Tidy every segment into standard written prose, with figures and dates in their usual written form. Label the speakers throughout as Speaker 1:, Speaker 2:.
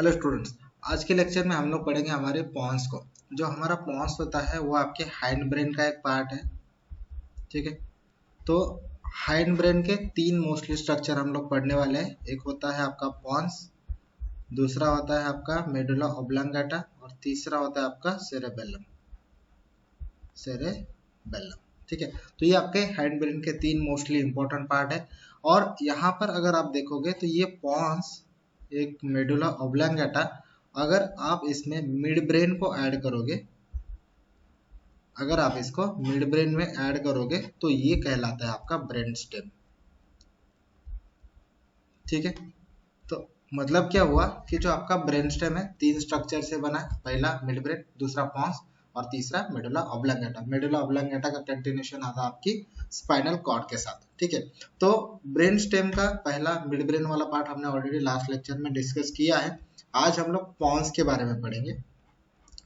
Speaker 1: Hello students, आज के lecture में हम लोग पढ़ेंगे हमारे पॉन्स को। जो हमारा पॉन्स होता है वो आपके हाइंड ब्रेन का एक पार्ट है। ठीक है, तो हाइंड ब्रेन के तीन मोस्टली स्ट्रक्चर हम लोग पढ़ने वाले हैं। एक होता है आपका पॉन्स, दूसरा होता है आपका मेडुला ऑब्लांगेटा और तीसरा होता है आपका सेरेबेलम। ठीक है, तो ये आपके हाइंड ब्रेन के तीन मोस्टली इंपॉर्टेंट पार्ट है। और यहाँ पर अगर आप देखोगे तो ये पॉन्स एक मेडुला ऑब्लांगेटा, अगर आप इसमें मिड ब्रेन को ऐड करोगे, अगर आप इसको मिड ब्रेन में ऐड करोगे तो ये कहलाता है आपका ब्रेन स्टेम। ठीक है, तो मतलब क्या हुआ कि जो आपका ब्रेन स्टेम है तीन स्ट्रक्चर से बना है। पहला मिड ब्रेन, दूसरा पॉन्स और तीसरा मेडुला ऑब्लांगेटा। मेडुला ऑब्लांगेटा का कंटिन्यूशन आता है आपकी स्पाइनल कॉर्ड के साथ। ठीक है, तो ब्रेन स्टेम का पहला मिड ब्रेन वाला पार्ट हमने ऑलरेडी लास्ट लेक्चर में डिस्कस किया है। आज हम लोग पॉन्स के बारे में पढ़ेंगे।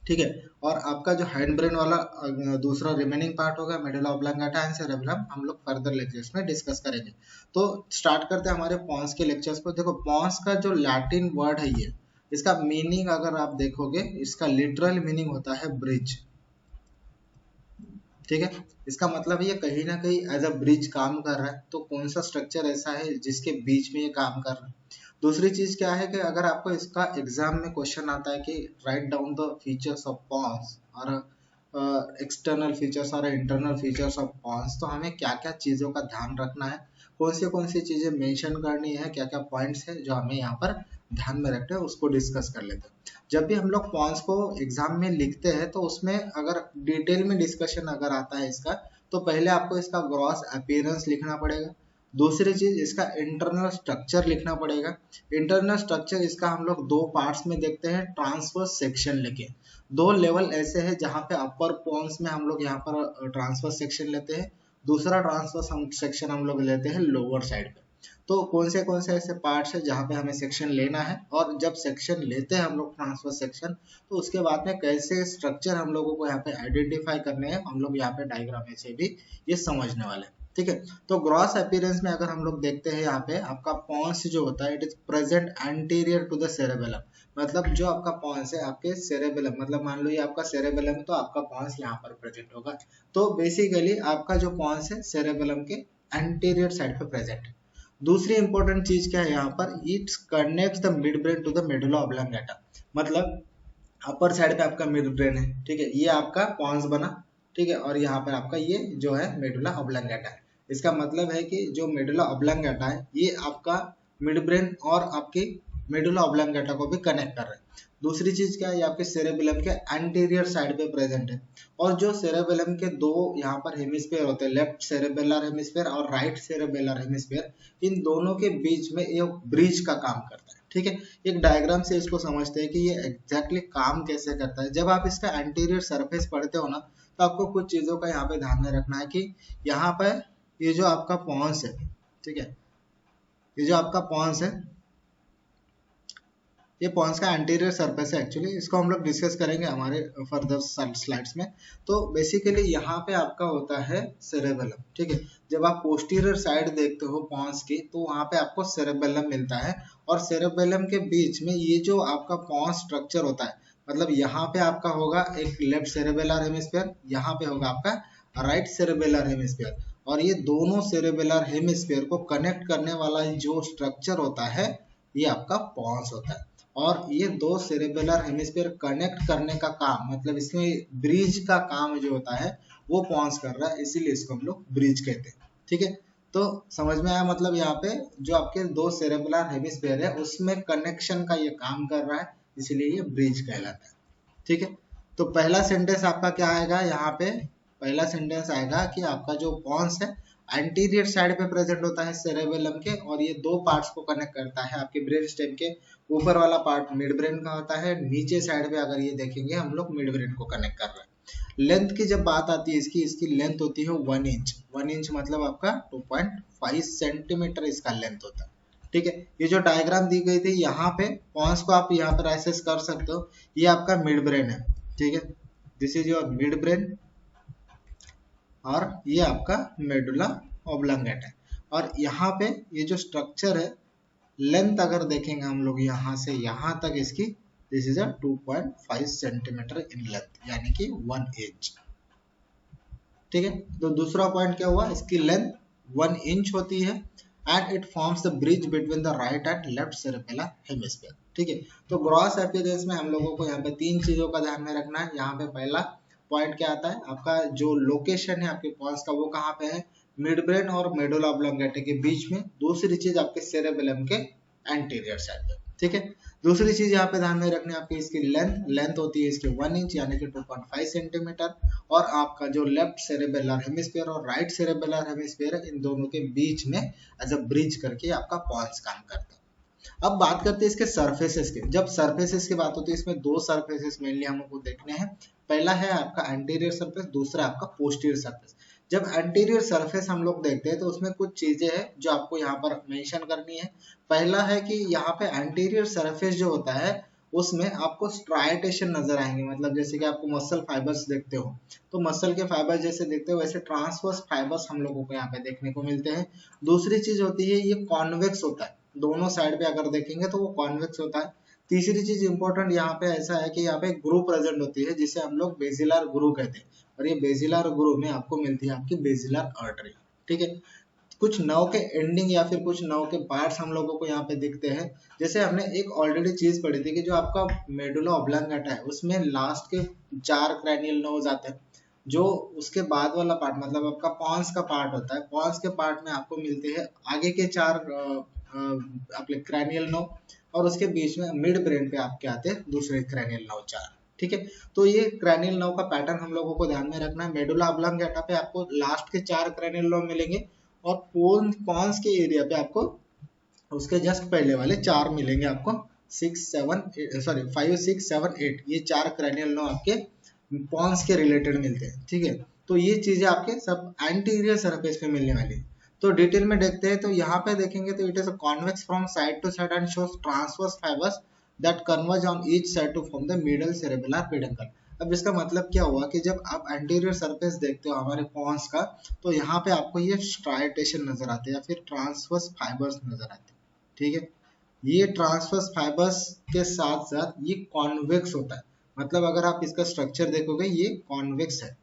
Speaker 1: ठीक है, और आपका जो हैंड ब्रेन वाला दूसरा रिमेनिंग पार्ट होगा मेडुला ऑब्लांगेटा एंड सेरेबेलम, हम लोग फर्दर लेक्चर्स में डिस्कस करेंगे। तो स्टार्ट करते हैं हमारे पॉन्स के लेक्चर्स को। देखो, पॉन्स का जो लैटिन वर्ड है ये, इसका मीनिंग अगर आप देखोगे, इसका लिटरल मीनिंग होता है ब्रिज। ठीक है, इसका मतलब ये कहीं ना कहीं एज अ ब्रिज काम कर रहा है। तो कौन सा स्ट्रक्चर ऐसा है जिसके बीच में ये काम कर रहा है। दूसरी चीज क्या है कि अगर आपको इसका एग्जाम में क्वेश्चन आता है कि write down the features of pons और एक्सटर्नल फीचर्स और इंटरनल फीचर्स ऑफ पॉन्स, तो हमें क्या क्या चीजों का ध्यान रखना है, कौन सी चीजें मेंशन करनी है, क्या क्या पॉइंट्स है जो हमें यहाँ पर ध्यान में रखते हैं, उसको डिस्कस कर लेते हैं। जब भी हम लोग पॉन्स को एग्जाम में लिखते हैं तो उसमें अगर डिटेल में डिस्कशन अगर आता है इसका, तो पहले आपको इसका ग्रॉस अपीयरेंस लिखना पड़ेगा। दूसरी चीज, इसका इंटरनल स्ट्रक्चर लिखना पड़ेगा। इंटरनल स्ट्रक्चर इसका हम लोग दो पार्ट्स में देखते हैं, ट्रांसवर्स सेक्शन लेके। दो लेवल ऐसे हैं जहाँ पे अपर पॉन्स में हम लोग यहाँ पर ट्रांसवर्स सेक्शन लेते हैं, दूसरा ट्रांसवर्स सेक्शन हम लोग लेते हैं लोअर साइड पे। तो कौन से ऐसे पार्ट्स है जहाँ पे हमें सेक्शन लेना है, और जब सेक्शन लेते हैं हम लोग ट्रांसफर सेक्शन, तो उसके बाद में कैसे स्ट्रक्चर हम लोगों को यहाँ पे आइडेंटिफाई करने हैं, हम लोग यहाँ पे डायग्राम में से भी ये समझने वाले हैं। ठीक है, तो ग्रॉस अपीयरेंस में अगर हम लोग देखते हैं, यहाँ पे आपका पॉन्स जो होता है it is present anterior to the cerebellum. मतलब जो आपका पॉन्स है आपके सेरेबेलम, मतलब मान लो ये आपका सेरेबेलम है तो आपका पॉन्स यहाँ पर प्रेजेंट होगा। तो बेसिकली आपका जो पॉन्स है सेरेबेलम के एंटीरियर साइड पे प्रेजेंट है। दूसरी इंपॉर्टेंट चीज क्या है यहाँ पर, it connects the mid brain to the medulla oblongata. मतलब अपर साइड पे आपका मिड ब्रेन है, ठीक है, ये आपका पॉन्स बना, ठीक है, और यहाँ पर आपका ये जो है मेडुला ऑब्लांगेटा है। इसका मतलब है कि जो मेडुला ऑब्लांगेटा है ये आपका मिड ब्रेन और आपकी मेडुला ऑब्लांगेटा को भी कनेक्ट कर रहा है। दूसरी चीज क्या है, ये आपके सेरेबेलम के एंटीरियर साइड पे प्रेजेंट है। और जो सेरेबेलम के दो यहाँ पर हेमिस्फीयर होते हैं, लेफ्ट सेरेबेलर हेमिस्फीयर और राइट सेरेबेलर हेमिस्फीयर, इन दोनों के बीच में ये ब्रिज का काम करता है। ठीक है, एक डायग्राम से इसको समझते हैं कि ये एग्जैक्टली काम कैसे करता है। जब आप इसका एंटीरियर सरफेस पढ़ते हो ना, तो आपको कुछ चीजों का यहाँ पे ध्यान में रखना है कि यहाँ पर ये जो आपका पॉन्स है, ठीक है, ये जो आपका पॉन्स है, ये पॉन्स का एंटीरियर सरफेस है एक्चुअली। इसको हम लोग डिस्कस करेंगे हमारे फर्दर स्लाइड्स में। तो बेसिकली यहाँ पे आपका होता है सेरेबेलम। ठीक है, जब आप पोस्टीरियर साइड देखते हो पॉन्स की, तो वहाँ पे आपको सेरेबेलम मिलता है। और सेरेबेलम के बीच में ये जो आपका पॉन्स स्ट्रक्चर होता है, मतलब यहाँ पे आपका होगा एक लेफ्ट सेरेबेलर हेमिस्फीयर, यहाँ पे होगा आपका राइट सेरेबेलर हेमिस्फीयर, और ये दोनों सेरेबेलर हेमिस्फीयर को कनेक्ट करने वाला जो स्ट्रक्चर होता है ये आपका पॉन्स होता है। और ये दो सेरेबेलर हेमिस्फीयर कनेक्ट करने का काम, मतलब इसमें ब्रिज का काम जो होता है वो पॉन्स कर रहा है, इसीलिए इसको हम लोग ब्रिज कहते हैं। ठीक है, तो समझ में आया, मतलब यहाँ पे जो आपके दो सेरेबेलर हेमिस्फीयर है उसमें कनेक्शन का ये काम कर रहा है, इसीलिए ये ब्रिज कहलाता है। ठीक है, तो पहला सेंटेंस आपका क्या आएगा, यहाँ पे पहला सेंटेंस आएगा कि आपका जो पॉन्स है एंटीरियर साइड पे प्रेजेंट होता है सेरेबेलम के, और ये दो पार्ट्स को कनेक्ट करता है। आपके ब्रेन स्टेम के ऊपर वाला पार्ट मिड ब्रेन का होता है, नीचे साइड पे अगर ये देखेंगे हम लोग मिड ब्रेन को कनेक्ट कर रहे हैं। लेंथ की जब बात आती है इसकी लेंथ होती है 1 इंच। 1 इंच मतलब आपका 2.5 सेंटीमीटर इसका लेंथ होता है। ठीक है, ये जो डायग्राम दी गई थी यहाँ पे पॉन्स को आप यहाँ पर एक्सेस कर सकते हो। ये आपका मिड ब्रेन है, ठीक है, this is your mid brain, और ये आपका मेडुला ऑब्लांगेटा है। और यहाँ पे ये जो स्ट्रक्चर है लेंथ अगर देखेंगे हम लोग यहाँ से यहाँ तक इसकी, this is a 2.5 centimetre in length, यानी कि 1 इंच। ठीक है, तो दूसरा पॉइंट क्या हुआ, इसकी लेंथ 1 इंच होती है and it forms the bridge between the right and left cerebellar hemisphere. ठीक है, तो ग्रॉस अपीयरेंस में हम लोगों को यहाँ पे तीन चीजों का ध्यान में रखना है। यहाँ पे पहला पॉइंट क्या आता है, आपका जो लोकेशन है आपके पॉइंट्स का वो कहाँ पे है, मिड ब्रेन और मेडुला ऑब्लोंगेटा के बीच में। दूसरी चीज आपके सेरेबेलम के एंटीरियर साइड पे। ठीक है, दूसरी चीज यहाँ पे ध्यान में रखनी है आपकी इसकी लेंथ होती है इसकी 1 इंच यानी कि 2.5 सेंटीमीटर, और आपका जो लेफ्ट सेरेबेलर हेमिस्फीयर और राइट सेरेबेलर हेमिस्फीयर इन दोनों के बीच में एज अ ब्रिज करके आपका पॉइंट्स काम करता है। अब बात करते हैं इसके सरफेसेस के। जब सरफेसेस की बात होती है इसमें दो सरफेसेस मेनली हमको देखने हैं। पहला है आपका एंटीरियर सरफेस, दूसरा आपका पोस्टीरियर सरफेस। जब एंटीरियर सरफेस हम लोग देखते हैं तो उसमें कुछ चीजें हैं जो आपको यहाँ पर मेंशन करनी है। पहला है कि यहाँ पे एंटीरियर सरफेस जो होता है उसमें आपको स्ट्राइटेशन नजर आएंगे, मतलब जैसे कि आपको मसल फाइबर्स देखते हो तो मसल के फाइबर जैसे देखते हो वैसे ट्रांसवर्स फाइबर्स हम लोगों को यहाँ पे देखने को मिलते हैं। दूसरी चीज होती है ये कॉन्वेक्स होता है, दोनों साइड पे अगर देखेंगे तो वो कॉन्वेक्स होता है। तीसरी चीज इंपॉर्टेंट यहाँ पे ऐसा है कि यहाँ पे ग्रू प्रेजेंट होती है जिसे हम लोग बेसिलर ग्रू कहते हैं, और ये बेसिलर ग्रू में आपको मिलती है आपकी बेसिलर आर्टरी। ठीक है, कुछ नव के एंडिंग या फिर कुछ नव के पार्ट्स हम लोगों को यहाँ पे दिखते हैं। जैसे हमने एक ऑलरेडी चीज पढ़ी थी कि जो आपका मेडुला ऑब्लोंगेटा है उसमें लास्ट के 4 क्रैनियल नर्व्स आते हैं, जो उसके बाद वाला पार्ट मतलब आपका पॉन्स का पार्ट होता है, पॉन्स के पार्ट में आपको मिलते हैं आगे के 4 आपके क्रैनियल नर्व, और उसके बीच में मिड ब्रेन पे आपके आते हैं दूसरे क्रैनियल नर्व 4। ठीक है, तो ये क्रैनियल नर्व का पैटर्न हम लोगों को ध्यान में रखना है। मेडुला ऑब्लोंगेटा पे आपको लास्ट के 4 क्रैनियल नर्व मिलेंगे, और पॉन्स के एरिया पे आपको उसके जस्ट पहले वाले 4 मिलेंगे आपको, 5 6 7 8, ये 4 क्रैनियल नर्व आपके पॉन्स के रिलेटेड मिलते हैं। ठीक है, तो ये चीजें आपके सब एंटीरियर सरफेस पे मिलने वाली है। तो डिटेल में देखते हैं, तो यहाँ पे देखेंगे तो it is convex from side to side and shows transverse fibres that converge on each side to form the middle cerebellar peduncle. अब इसका मतलब क्या हुआ कि जब आप एंटीरियर सरफेस देखते हो हमारे पॉन्स का, तो यहाँ पे आपको ये स्ट्राइटेशन नजर आते हैं या फिर ट्रांसवर्स फाइबर्स नजर आते हैं। ठीक है, ये ट्रांसवर्स फाइबर्स के साथ साथ ये कॉन्वेक्स होता है, मतलब अगर आप इसका स्ट्रक्चर देखोगे ये कॉन्वेक्स है।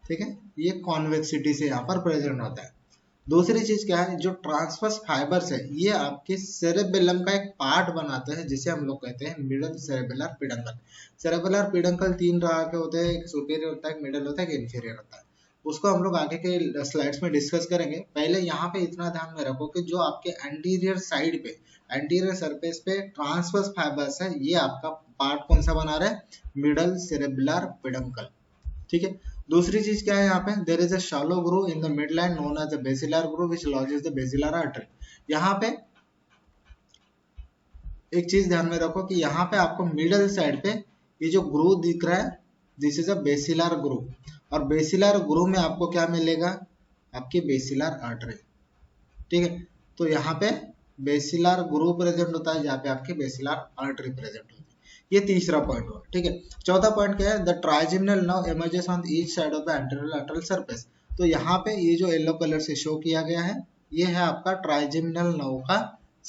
Speaker 1: ठीक है, ये कॉन्वेक्सिटी से यहाँ पर प्रेजेंट होता है। दूसरी चीज क्या है, जो ट्रांसवर्स फाइबर्स है ये आपके सेरेबेलम का एक पार्ट बनाते हैं जिसे हम लोग कहते हैं middle cerebellar peduncle. Cerebellar peduncle 3 तरह के होते हैं, एक सुपीरियर होता है, एक मिडल होता है, एक इंफीरियर होता है। उसको हम लोग आगे के स्लाइड्स में डिस्कस करेंगे। पहले यहाँ पे इतना ध्यान में रखो कि जो आपके एंटीरियर साइड पे एंटीरियर सरफेस पे ट्रांसवर्स फाइबर्स है ये आपका पार्ट कौन सा बना रहा है, मिडल सेरेबेलर पेडंकल। ठीक है, दूसरी चीज क्या है यहाँ पे, there is a shallow groove in the midline known as the basilar groove which lodges the basilar artery. यहाँ पे एक चीज ध्यान में रखो कि यहाँ पे आपको मिडल साइड पे ये जो ग्रूव दिख रहा है this is a basilar groove, और बेसिलर ग्रूव में आपको क्या मिलेगा, आपकी बेसिलर आर्टरी। ठीक है, तो यहाँ पे बेसिलर ग्रूव प्रेजेंट होता है जहाँ पे आपकी बेसिलर आर्टरी प्रेजेंट होती है। ये तीसरा पॉइंट हुआ। ठीक है, चौथा पॉइंट क्या है, the trigeminal nerve emerges on each side of the anterolateral surface. तो यहाँ पे ये जो येलो कलर से शो किया गया है ये है आपका ट्राइजेमिनल नर्व का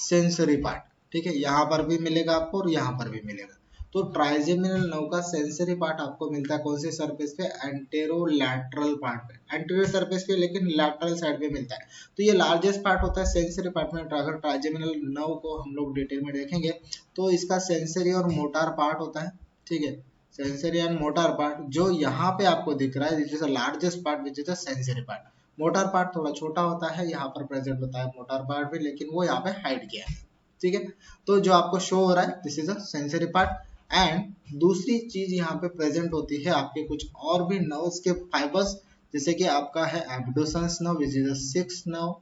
Speaker 1: सेंसरी पार्ट। ठीक है, यहाँ पर भी मिलेगा आपको और यहाँ पर भी मिलेगा। तो ट्राइजेमिनल नर्व का सेंसरी पार्ट आपको मिलता है कौन से सरफेस पे, एंटेरोलैटरल पार्ट पे, एंटीरियर सरफेस पे लेकिन लैटरल साइड पे मिलता है। तो ये लार्जेस्ट पार्ट होता है सेंसरी पार्ट में। अगर ट्राइजेमिनल नर्व को हम लोग डिटेल में देखेंगे तो इसका सेंसरी और मोटार पार्ट होता है। ठीक है, सेंसरी एंड मोटार पार्ट जो यहाँ पे आपको दिख रहा है this is the largest part which is the sensory part. Motor part थोड़ा छोटा होता है, यहाँ पर प्रेजेंट होता है मोटार पार्ट भी, लेकिन वो यहाँ पे हाइड किया है। ठीक है, तो जो आपको शो हो रहा है this is a sensory part. And दूसरी चीज यहाँ पे प्रेजेंट होती है आपके कुछ और भी नर्व्स के फाइबर्स, जैसे कि आपका है abducens nerve which is a 6 nerve,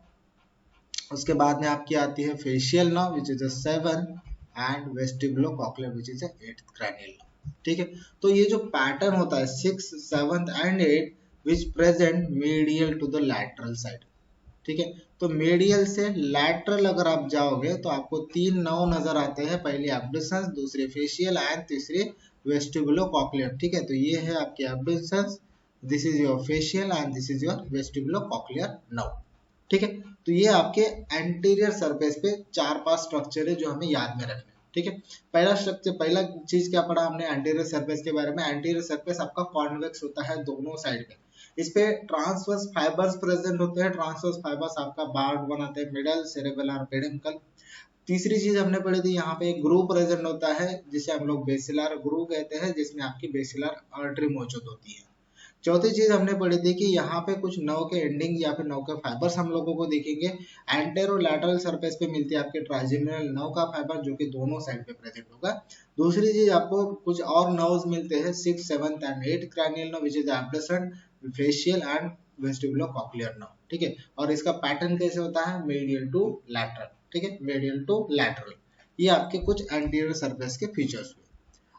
Speaker 1: उसके बाद में आपकी आती है facial nerve which is a 7 and vestibulocochlear which is a 8th cranial nerve. ठीक है, तो ये जो पैटर्न होता है 6, 7 and 8 which present medial to the lateral side. ठीक है, तो मीडियल से लैटरल अगर आप जाओगे तो आपको 3 नर्व नजर आते हैं, पहली एब्डोसेंस, दूसरी फेशियल एंड तीसरी वेस्टिबुलोकॉक्लियर। ठीक है, तो ये है आपकी abducens, this is your facial and this is your vestibulocochlear nerve. ठीक है। तो ये आपके एंटीरियर सरफेस पे 4-5 स्ट्रक्चर है जो हमें याद में रखना है। ठीक है। पहला स्ट्रक्चर, पहला चीज क्या पढ़ा हमने एंटीरियर सरफेस के बारे में। एंटीरियर सरफेस आपका कॉन्वेक्स होता है दोनों साइड पे, इस पे ट्रांसवर्स फाइबर्स प्रेजेंट होते हैं। ट्रांसवर्स फाइबर्स आपका बार्ड बनाते हैं, मिडल, सेरेबेलर, पेडिकल। तीसरी चीज हमने पढ़ी थी, यहाँ पे एक ग्रू प्रेजेंट होता है जिसे हम लोग बेसिलर ग्रू कहते हैं, जिसमें आपकी बेसिलर आर्टरी मौजूद होती है। चौथी चीज हमने पढ़ी थी कि यहाँ पे कुछ नव के एंडिंग या फिर नव के फाइबर्स हम लोगों को देखेंगे। एंटेरो लैटरल सरफेस पे मिलती है आपके ट्राइजेमिनल नव का फाइबर, जो कि दोनों साइड पे प्रेजेंट होगा। दूसरी चीज आपको कुछ और नर्व्स मिलते हैं, 6th, 7th and 8th cranial nerve, which is abducent, facial and vestibulocochlear nerve. ठीक है। और इसका पैटर्न कैसे होता है, मेडियल टू लैटरल। ठीक है, मेडियल टू लैटरल। ये आपके कुछ एंटीरियर सरफेस के फीचर्स हुए।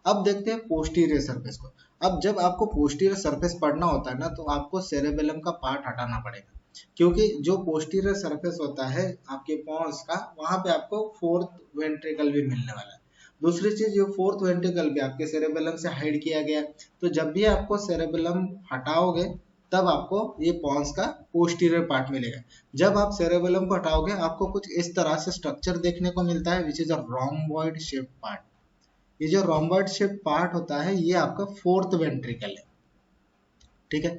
Speaker 1: अब देखते हैं पोस्टीरियर सरफेस को। अब जब आपको पोस्टीरियर सरफेस पढ़ना होता है ना, तो आपको सेरेबेलम का पार्ट हटाना पड़ेगा, क्योंकि जो पोस्टीरियर सरफेस होता है आपके पॉन्स का, वहां पे आपको 4th वेंट्रिकल भी मिलने वाला है। दूसरी चीज, जो 4th वेंट्रिकल भी आपके सेरेबेलम से हाइड किया गया, तो जब भी आपको सेरेबेलम हटाओगे तब आपको ये पॉन्स का पोस्टीरियर पार्ट मिलेगा। जब आप सेरेबेलम को हटाओगे आपको कुछ इस तरह से स्ट्रक्चर देखने को मिलता है, which is a rhomboid shape part. ये जो रोम्बॉइड शेप पार्ट होता है ये आपका 4th वेंट्रिकल है। ठीक है,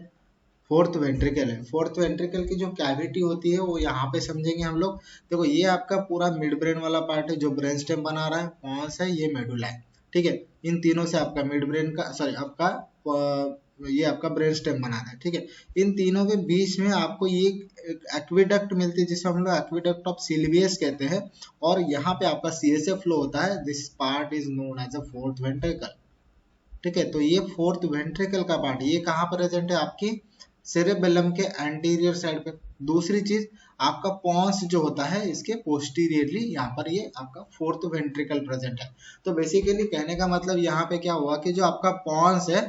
Speaker 1: 4th वेंट्रिकल है। 4th वेंट्रिकल की जो कैविटी होती है वो यहाँ पे समझेंगे हम लोग। देखो ये आपका पूरा मिड ब्रेन वाला पार्ट है जो ब्रेन स्टेम बना रहा है, पॉन्स है, ये मेडुला है। ठीक है, इन तीनों से आपका मिड ब्रेन का, सॉरी आपका ये आपका ब्रेन स्टेम बनाता है। ठीक है, इन तीनों के बीच में आपको ये एक्विडक्ट मिलती है जिसे हम लोग एक्विडक्ट ऑफ सिल्वियस कहते हैं, और यहाँ पे आपका सीएसएफ फ्लो होता है। This part is known as a 4th ventricle. ठीक है, तो ये 4th वेंट्रिकल का पार्ट, ये कहाँ प्रेजेंट है, आपकी सेरेबेलम के एंटीरियर साइड पे। दूसरी चीज, आपका पॉन्स जो होता है इसके पोस्टीरियरली यहाँ पर ये आपका 4th वेंट्रिकल प्रेजेंट है। तो बेसिकली कहने का मतलब यहाँ पे क्या हुआ कि जो आपका पॉन्स है,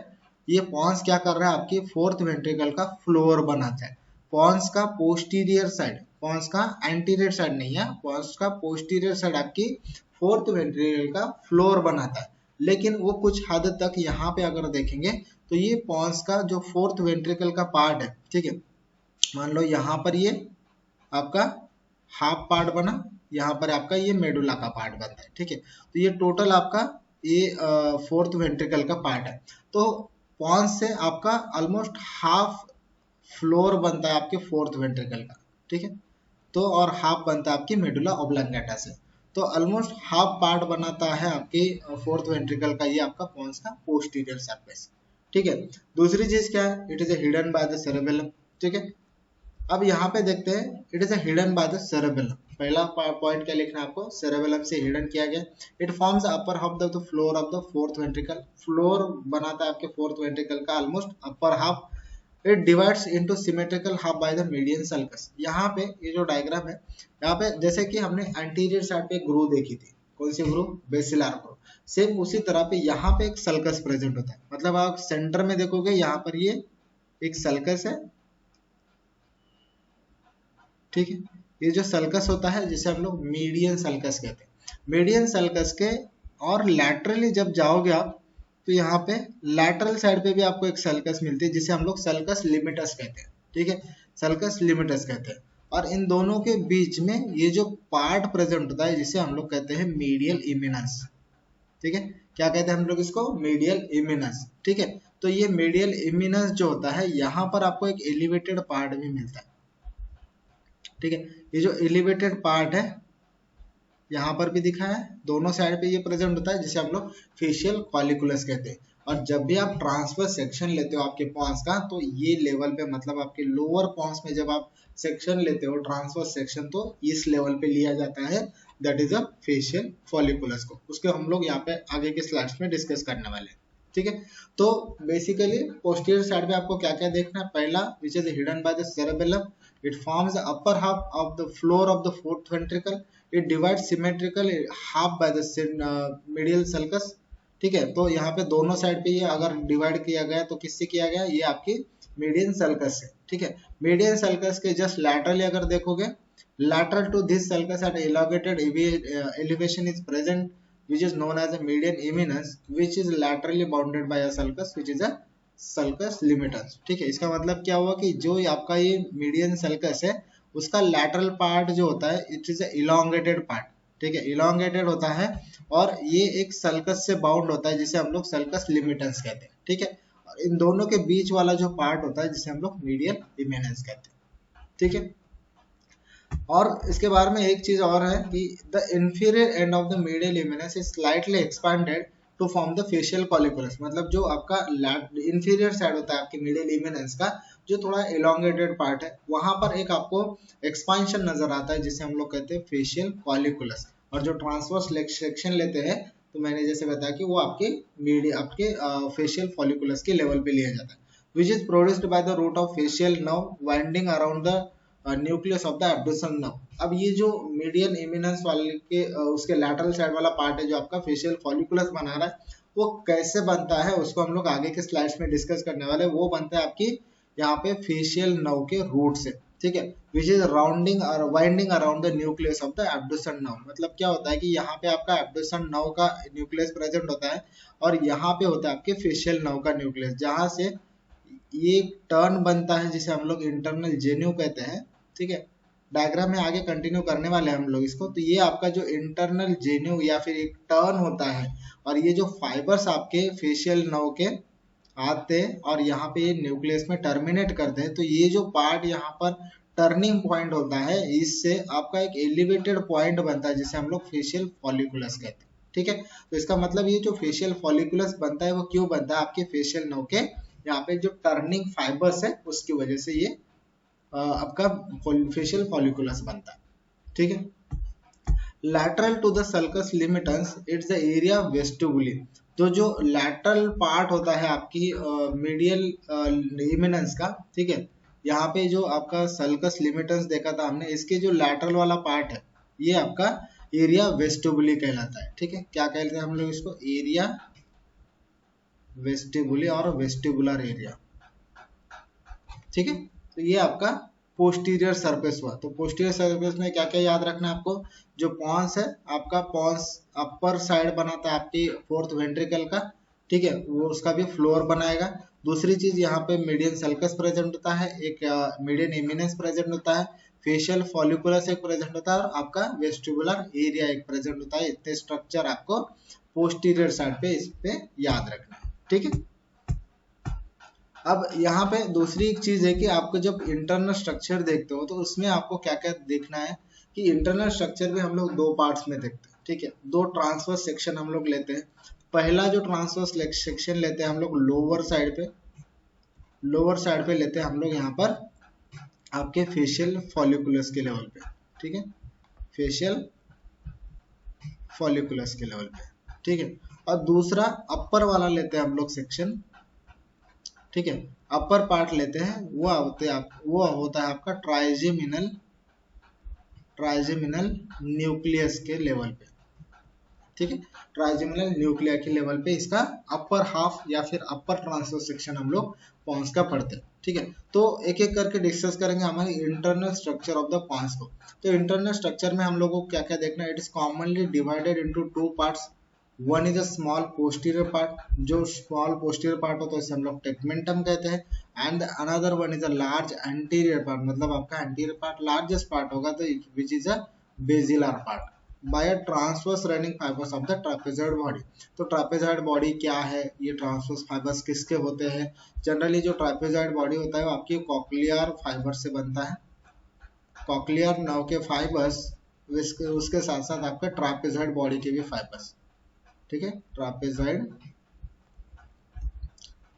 Speaker 1: ये पॉन्स क्या कर रहा है, आपकी 4th वेंट्रिकल का फ्लोर बनाता है। पॉन्स का पोस्टीरियर साइड, पॉन्स का एंटीरियर साइड नहीं है, पॉन्स का पोस्टीरियर साइड आपकी 4th वेंट्रिकल का फ्लोर बनाता है। लेकिन वो कुछ हद तक यहाँ पे अगर देखेंगे तो ये पॉन्स का जो 4th वेंट्रिकल का पार्ट है, ठीक है, मान लो यहाँ पर ये आपका हाफ पार्ट बना, यहाँ पर आपका ये मेडुला का पार्ट बनता है। ठीक है, तो ये टोटल आपका ये 4th वेंट्रिकल का पार्ट है। तो पॉन्स से आपका ऑलमोस्ट हाफ फ्लोर बनता है आपके 4th वेंट्रिकल का। ठीक है, तो और हाफ बनता है आपकी मेडुला ऑब्लांगेटा से। तो ऑलमोस्ट हाफ पार्ट बनाता है आपके 4th वेंट्रिकल का ये आपका पॉन्स का पोस्टीरियर सरफेस। ठीक है, दूसरी चीज क्या है, it is hidden by the cerebellum. ठीक है, अब यहाँ पे देखते हैं, it is hidden by the cerebellum. पहला पॉइंट क्या लिखना है आपको, सेरेबेलम से हिडन किया गया। It forms upper half of the floor of the 4th ventricle. Floor बनाता है आपके 4th वेंट्रिकल का almost upper half. It divides into symmetrical half by the median sulcus. यहाँ पे ये जो डायग्राम है, यहाँ पे जैसे कि हमने एंटीरियर साइड पे ग्रू देखी थी, कौन सी ग्रू, बेसिलर ग्रू, सेम उसी तरह पे यहाँ पे एक सल्कस प्रेजेंट होता है। मतलब आप सेंटर में देखोगे यहाँ पर ये एक सल्कस है। ठीक है, ये जो सल्कस होता है जिसे हम लोग मीडियन सल्कस कहते हैं। मीडियन सल्कस के और लैटरली जब जाओगे आप, तो यहाँ पे लैटरल साइड पे भी आपको एक सल्कस मिलती है जिसे हम लोग सल्कस लिमिटस कहते हैं। ठीक है, सल्कस लिमिटस कहते हैं। और इन दोनों के बीच में ये जो पार्ट प्रेजेंट होता है जिसे हम लोग कहते हैं मीडियल इमिनस। ठीक है, क्या कहते हैं हम लोग इसको, मीडियल इमिनस। ठीक है, तो ये मीडियल इमिनस जो होता है, यहाँ पर आपको एक एलिवेटेड पार्ट भी मिलता है। ठीक है, ये जो एलिवेटेड पार्ट है यहाँ पर भी दिखा है, दोनों साइड पे ये प्रेजेंट होता है जिसे हम लोग फेशियल कॉलिकुलस कहते हैं। और जब भी आप ट्रांसफर सेक्शन लेते हो आपके पॉन्स का, तो ये लेवल पे, मतलब आपके लोअर पॉन्स में जब आप सेक्शन लेते हो ट्रांसफर सेक्शन, तो इस लेवल पे लिया जाता है, दैट इज अ फेशियल फॉलिकुलस को। उसके हम लोग यहाँ पे आगे के स्लाइड्स में डिस्कस करने वाले हैं। ठीक है, तो बेसिकली पोस्टीरियर साइड पे आपको क्या क्या देखना है, पहला which is hidden by the cerebellum. It forms the upper half of the floor of the 4th ventricle. It divide symmetrical half by the medial sulcus. ठीक है, तो यहाँ पे दोनों साइड पे ये अगर डिवाइड किया गया तो किससे किया गया, ये आपकी मीडियन सल्कस से। ठीक है, मीडियन सल्कस के जस्ट लैटरली अगर देखोगे, lateral to this sulcus at elongated elevation is present, which is known as a median eminence, which is laterally bounded by a sulcus, which is a sulcus limitus। ठीक है, इसका मतलब क्या हुआ कि जो आपका ये मीडियन सल्कस है उसका लैटरल पार्ट जो होता है इट इज इलोंगेटेड पार्ट, ठीक है, इलोंगेटेड होता है और ये एक सल्कस से बाउंड होता है जिसे हम लोग सल्कस लिमिटेंस कहते हैं, ठीक है। और इन दोनों के बीच वाला जो पार्ट होता है जिसे हम लोग मीडियल इमिनेंस कहते हैं, ठीक है। और इसके बारे में एक चीज और है कि the inferior end of the medial eminence is slightly expanded to form the facial colliculus, मतलब जो आपका इंफीरियर साइड होता है आपके मीडियल इमिनेंस का, जो थोड़ा एलोंगेटेड पार्ट है, वहां पर एक आपको एक्सपांशन नजर आता है जिसे हम लोग कहते हैं फेशियल कॉलिकुलस। और जो ट्रांसवर्स सेक्शन लेते हैं तो मैंने जैसे बताया कि वो आपके फेशियल फॉलिकुलस के लेवल पे लिया जाता है, which is produced by the root of facial nerve winding around the nucleus of the abducens nerve. अब ये जो मीडियन इमिनेंस वाले के उसके लैटरल साइड वाला पार्ट है जो आपका फेशियल फॉलिकुलस बना रहा है, वो कैसे बनता है उसको हम लोग आगे के स्लाइड्स में डिस्कस करने वाले हैं। वो बनता है आपकी यहाँ पे फेशियल नर्व के रूट से, ठीक है, विच इज राउंडिंग और winding around the nucleus of the abducens nerve. मतलब क्या होता है कि यहाँ पे आपका एब्डोसन नर्व का न्यूक्लियस प्रेजेंट होता है और यहाँ पे होता है आपके फेशियल नर्व का न्यूक्लियस, जहाँ से ये टर्न बनता है जिसे हम लोग इंटरनल जेन्यू कहते हैं, ठीक है। डायग्राम में आगे कंटिन्यू करने वाले हैं हम लोग इसको। तो ये आपका जो इंटरनल जेन्यू या फिर एक टर्न होता है और ये जो फाइबर्स आपके फेशियल नर्व के आते हैं और यहाँ पे ये न्यूक्लियस में टर्मिनेट करते हैं, तो ये जो पार्ट यहाँ पर टर्निंग पॉइंट होता है, इससे आपका एक एलिवेटेड पॉइंट बनता है जिसे हम लोग फेशियल फॉलिकुलस कहते हैं, ठीक है। तो इसका मतलब ये जो फेशियल फॉलिकुलस बनता है वो क्यों बनता है, आपके फेशियल नर्व के यहाँ पे जो टर्निंग फाइबर्स है उसकी वजह से ये आपका फेशियल फॉलिकुलस बनता है, ठीक है। Lateral to the sulcus limitans it's the area vestibuli. तो जो लैटरल पार्ट होता है आपकी मीडियल इमिनेंस का, ठीक है, यहाँ पे जो आपका सल्कस लिमिटेंस देखा था हमने, इसके जो लैटरल वाला पार्ट है ये आपका एरिया वेस्टिबुली कहलाता है, ठीक है। क्या कहते हैं हम लोग इसको, एरिया वेस्टिबुली और वेस्टिबुलर एरिया, ठीक है। तो ये आपका पोस्टीरियर सरफेस हुआ। तो पोस्टीरियर सरफेस में क्या क्या याद रखना है आपको, जो पॉन्स है आपका, पॉन्स अपर साइड बनाता है आपकी फोर्थ वेंट्रिकल का, ठीक है, वो उसका भी फ्लोर बनाएगा। दूसरी चीज यहाँ पे मीडियन सल्कस प्रेजेंट होता है, एक मीडियन इमिनेंस प्रेजेंट होता है, फेशियल फॉलिकुलस एक प्रेजेंट होता है और आपका वेस्टिबुलर एरिया एक प्रेजेंट होता है। इतने स्ट्रक्चर आपको पोस्टीरियर साइड पे इस पे याद रखना है, ठीक है। अब यहाँ पे दूसरी एक चीज है कि आपको जब इंटरनल स्ट्रक्चर देखते हो तो उसमें आपको क्या क्या देखना है कि इंटरनल स्ट्रक्चर भी हम लोग दो पार्ट्स में देखते हैं, ठीक है। दो ट्रांसवर्स सेक्शन हम लोग लेते हैं। पहला जो ट्रांसवर्स सेक्शन लेते हैं हम लोग लोअर साइड पे लेते हैं हम लोग यहाँ पर आपके फेशियल फॉलिकुलस के लेवल पे, ठीक है, फेशियल फॉलिकुलस के लेवल पे, ठीक है। और दूसरा अपर वाला लेते हैं हम लोग सेक्शन, ठीक है, अपर पार्ट लेते हैं, वो होता है आपका ट्राइजेमिनल न्यूक्लियस के लेवल पे, ठीक है। ट्राइजेमिनल न्यूक्लिया के लेवल पे इसका अपर हाफ या फिर अपर ट्रांसवर्स सेक्शन हम लोग पॉन्स का पढ़ते हैं, ठीक है। तो एक एक करके डिस्कस करेंगे हमारे internal structure of the pons को। तो इंटरनल स्ट्रक्चर में हम लोगों को क्या क्या देखना है, it is commonly divided into two parts. One is a small posterior part, जो स्मॉल पोस्टीरियर पार्ट होता है उसे हम लोग टेगमेंटम कहते हैं, and another one is a large anterior part, मतलब आपका एंटीरियर पार्ट लार्जेस्ट पार्ट होगा तो which is a basilar part by a transverse running fibers of the trapezoid body. तो ट्रापेजॉइड बॉडी क्या है, ये ट्रांसवर्स फाइबर्स किसके होते हैं, जनरली जो ट्रापेजॉइड बॉडी होता है वो आपकी कॉक्लियर फाइबर से बनता है, कॉक्लियर नर्व के फाइबर्स, उसके साथ साथ आपके ट्रापेजॉइड बॉडी के भी फाइबर्स, ठीक है, ट्रापेजॉइड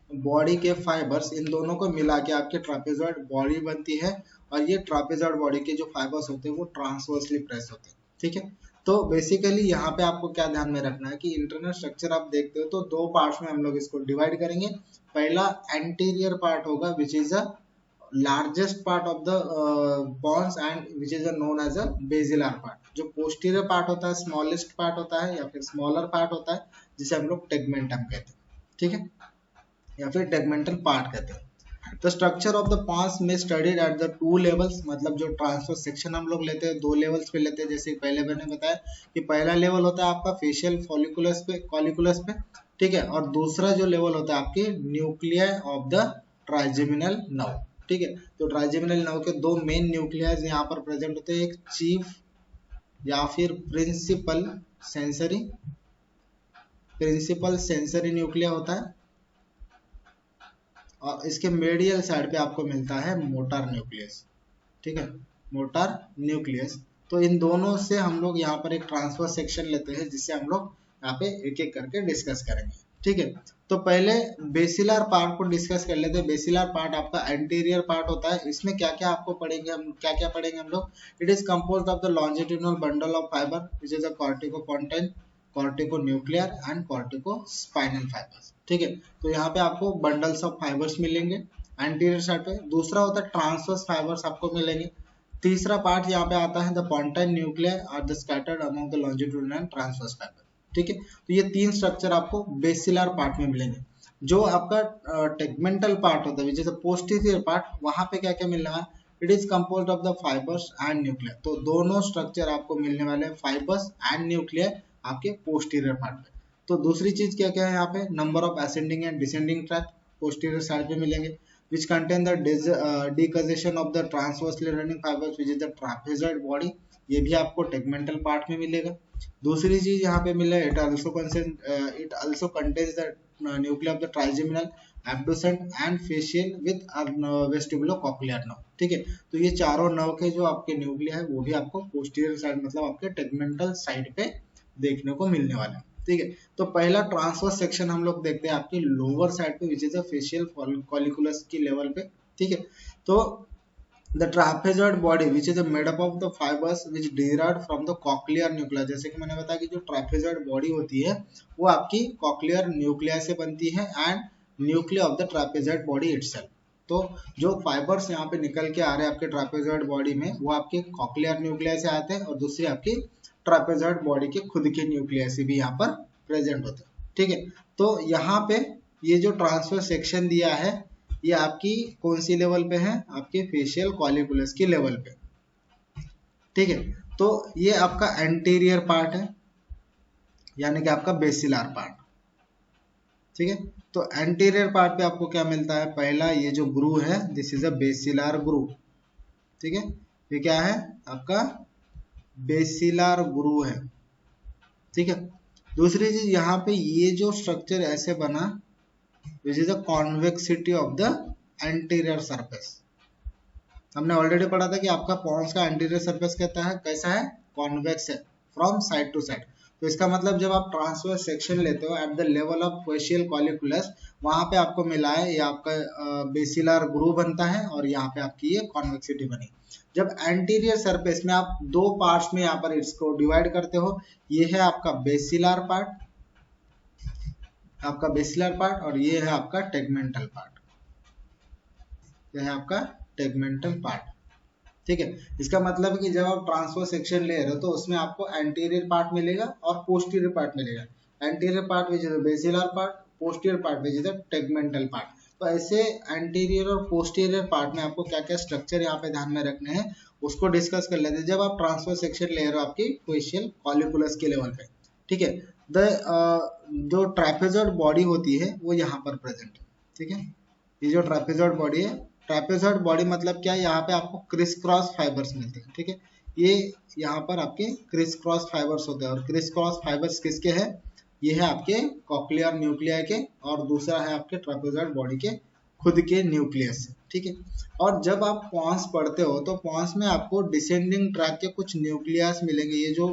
Speaker 1: बॉडी के फाइबर्स, इन दोनों को मिला के आपके ट्रापेजॉइड बॉडी बनती है। और ये ट्रापेजॉइड बॉडी के जो फाइबर्स होते हैं वो ट्रांसवर्सली प्रेस होते हैं, ठीक है। तो बेसिकली यहाँ पे आपको क्या ध्यान में रखना है कि इंटरनल स्ट्रक्चर आप देखते हो तो दो पार्ट्स में हम लोग इसको डिवाइड करेंगे। पहला एंटीरियर पार्ट होगा which is a largest part of the pons and which is known as a basilar part. जो पोस्टीरियर पार्ट होता है स्मॉलेस्ट पार्ट होता है या फिर स्मॉलर पार्ट होता है जिसे हम लोग टेगमेंटम कहते हैं, ठीक है, या फिर टेगमेंटल पार्ट कहते हैं। The structure of the pons में studied at the two levels, मतलब जो ट्रांसफर सेक्शन हम लोग लेते हैं दो लेवल्स पे लेते हैं। जैसे पहले मैंने बताया कि पहला लेवल होता है आपका फेशियल कॉलिकुलस पे, ठीक है, और दूसरा जो लेवल होता है आपके nuclei of the trigeminal nerve, ठीक है। तो ट्राइजेमिनल नर्व के दो मेन न्यूक्लियस यहाँ पर प्रेजेंट होते हैं, एक चीफ या फिर प्रिंसिपल सेंसरी न्यूक्लिया होता है, और इसके मेडियल साइड पे आपको मिलता है मोटर न्यूक्लियस, ठीक है, मोटर न्यूक्लियस। तो इन दोनों से हम लोग यहाँ पर एक ट्रांसफर सेक्शन लेते हैं, जिससे हम लोग यहाँ पे एक एक करके डिस्कस करेंगे, ठीक है। तो पहले बेसिलर पार्ट को डिस्कस कर लेते हैं। बेसिलर पार्ट आपका एंटीरियर पार्ट होता है। इसमें क्या क्या आपको पढ़ेंगे, हम क्या क्या पढ़ेंगे हम लोग। It is composed of the longitudinal bundle of fiber which is a corticopontine, corticonuclear and corticospinal fibers, ठीक है। तो यहाँ पे आपको बंडल्स ऑफ फाइबर्स मिलेंगे एंटीरियर साइड पे। दूसरा होता है ट्रांसवर्स फाइबर्स आपको मिलेंगे। तीसरा पार्ट यहाँ पे आता है the pontine nuclear are the scattered among the longitudinal and transverse fiber, ठीक है। तो ये तीन स्ट्रक्चर आपको बेसिलर पार्ट में मिलेंगे। जो आपका टेगमेंटल पार्ट होता है which is the posterior part, वहां पे क्या क्या मिल रहा है, it is composed of the fibres and nuclear. तो दोनों स्ट्रक्चर आपको मिलने वाले हैं, फाइबर्स एंड न्यूक्लियर आपके पोस्टीरियर पार्ट में। तो दूसरी चीज क्या क्या है यहाँ पे, number of ascending and descending tract posterior side पे मिलेंगे, which contain the decussation of the transversely running fibers which is the trapezoid body, ये भी आपको टेगमेंटल पार्ट में मिलेगा। दूसरी चीज यहाँ पे मिला है, it also contains the nuclei of the trigeminal, abducent and facial with vestibulocochlear nerve, ठीक है। तो ये चारों नर्व के जो आपके न्यूक्लिया है वो भी आपको पोस्टीरियर साइड मतलब आपके टेगमेंटल साइड पे देखने को मिलने वाला है, ठीक है। तो पहला ट्रांसवर्स सेक्शन हम लोग देखते हैं आपकी लोअर साइड पे which is a facial colliculus की लेवल पे, ठीक है। तो the trapezoid body which is made up of the fibers which derived from the cochlear nuclear, जैसे कि मैंने बताया कि जो ट्रापेजॉइड बॉडी होती है वो आपकी कॉक्लियर न्यूक्लिया से बनती है and nuclei of the trapezoid body itself. तो जो फाइबर्स यहाँ पे निकल के आ रहे हैं आपके ट्रापेजॉइड बॉडी में, वो आपके कॉक्लियर न्यूक्लिया से आते हैं, और दूसरी आपकी ट्रापेजॉइड बॉडी के खुद के न्यूक्लिया से भी यहाँ पर प्रेजेंट होते हैं, ठीक है। तो यहाँ पे ये जो ट्रांसफर सेक्शन दिया है ये आपकी कौन सी लेवल पे है, आपके फेशियल कॉलिकुलस की लेवल पे, ठीक है। तो ये आपका एंटीरियर पार्ट है, यानी कि आपका बेसिलर पार्ट, ठीक है। तो एंटीरियर पार्ट पे आपको क्या मिलता है, पहला ये जो ग्रू है दिस इज अ बेसिलर ग्रू, ठीक है। ये क्या है आपका बेसिलर ग्रू है, ठीक है। दूसरी चीज यहाँ पे ये जो स्ट्रक्चर ऐसे बना which is the convexity of the anterior surface. हमने ऑलरेडी पढ़ा था कि आपका पॉन्स का एंटीरियर सरफेस कहता है कैसा है, कॉन्वेक्स है फ्रॉम साइड टू साइड। तो इसका मतलब जब आप ट्रांसवर्स सेक्शन लेते हो at the level of facial colliculus, वहां पे आपको मिला है ये आपका बेसिलर ग्रू बनता है और यहाँ पे आपकी ये कॉन्वेक्सिटी बनी। जब एंटीरियर सरफेस में आप दो पार्ट्स में यहाँ पर इसको डिवाइड करते हो, ये है आपका बेसिलर पार्ट, और ये है आपका टेगमेंटल पार्ट, ये है आपका टेगमेंटल पार्ट, ठीक है। इसका मतलब है कि जब आप ट्रांसफर सेक्शन ले रहे हो तो उसमें आपको एंटीरियर पार्ट मिलेगा और पोस्टीरियर पार्ट मिलेगा। Anterior part which is basilar part, posterior part which is tegmental part. तो ऐसे एंटीरियर और पोस्टीरियर पार्ट में आपको क्या क्या स्ट्रक्चर यहाँ पे ध्यान में रखने हैं उसको डिस्कस कर लेते हैं जब आप ट्रांसफर सेक्शन ले रहे हो आपकी फेशियल कॉलिकुलस के लेवल पे, ठीक है। जो ट्रापेजॉइड बॉडी होती है वो यहाँ पर प्रेजेंट है, ठीक है। ये जो ट्रापेजॉइड बॉडी है, ट्रापेजॉइड बॉडी मतलब क्या है, यहाँ पे आपको क्रिस क्रॉस फाइबर्स मिलते हैं, ठीक है। ये यहाँ पर आपके क्रिस क्रॉस फाइबर्स होते हैं, और क्रिस क्रॉस फाइबर्स किसके हैं, ये है आपके कॉक्लियर न्यूक्लिया के, और दूसरा है आपके ट्रापेजॉइड बॉडी के खुद के न्यूक्लियस, ठीक है। और जब आप पॉन्स पढ़ते हो तो पॉन्स में आपको डिसेंडिंग ट्रैक के कुछ न्यूक्लियस मिलेंगे। ये जो